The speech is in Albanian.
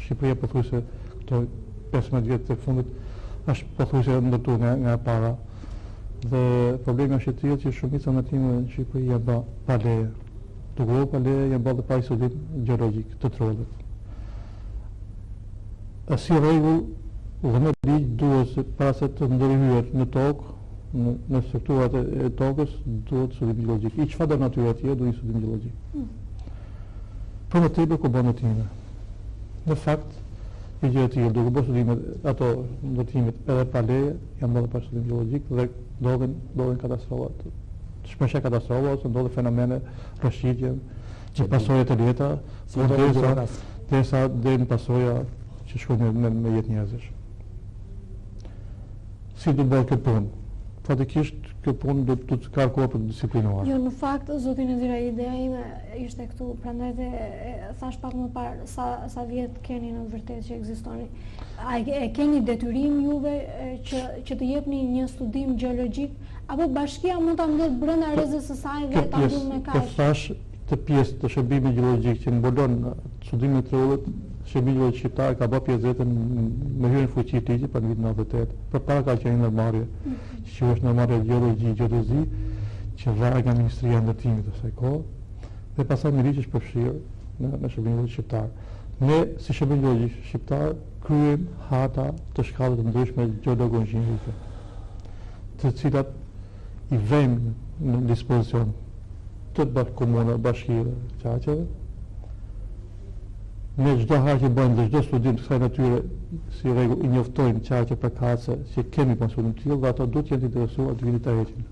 Shqipëria pothuajse këto 15 vjet të fundit është pothuajse ndërtuar nga e para. Dhe problemi është i tillë që shumica në time në Shqipëri janë bë pa leje. Duke u pa leje janë bërë pa izolim gjeologjik të trollit. Si rregull, dhe në ligj duhet para se të ndërhyhet në tokë, në strukturat e tokës, duhet studim gjeologjik. I çfarëdo natyre atje duhet një studim gjeologjik. Për më tepër ku bën ndërtime. Në fakt, i gjë e tillë, duke bërë studimet, ato ndërtimet edhe pa leje, janë bërë pa studim gjeologjik dhe ndodhen katastrofat. Shpesh katastrofa ose ndodhen fenomene rrëshqitje, që pasojat e lehta, derisa deri në pasoja që shkojnë me jetë njerëzish. Si do bëjë këtë punë? Fatikisht kjo punë do të kërkohet për të disiplinuar. Jo, në fakt, zotin Ezira, ideja ime ishte këtu, prandaj dhe thash pak më parë sa vjet keni në vërtet që ekzistoni. A e keni detyrim juve që të jepni një studim gjeologjik, apo bashkia mund ta mbledh brenda rrezës së saj dhe ta mbyll me kaq? Të thash të pjesë të shërbimit gjeologjik që mbulon studimin e trollit, shërbimi gjeologjik shqiptar ka bërë pjesëvetën me hyrjen fuqi të ligjit për vitin 98. Përpara ka qenë ndërmarrje, që është ndërmarrja gjeolozi, që varet nga Ministria e Ndërtimit të asaj kohe, dhe pastaj me ligj është përfshirë në shërbimin gjeologjik shqiptar. Ne si shërbim gjeologjik shqiptar kryejm harta të shkallëve të ndryshme gjeologo-inxhinierike, të cilat i vëmë në dispozicion të komunave, bashkive, qaqeve. Ne çdo harë që bëjmë dhe çdo studim të kësaj natyre, si rregull i njoftojmë qaqe për kace që kemi për studim të tillë dhe ato duhet të jenë të interesuar të vini ta heqin.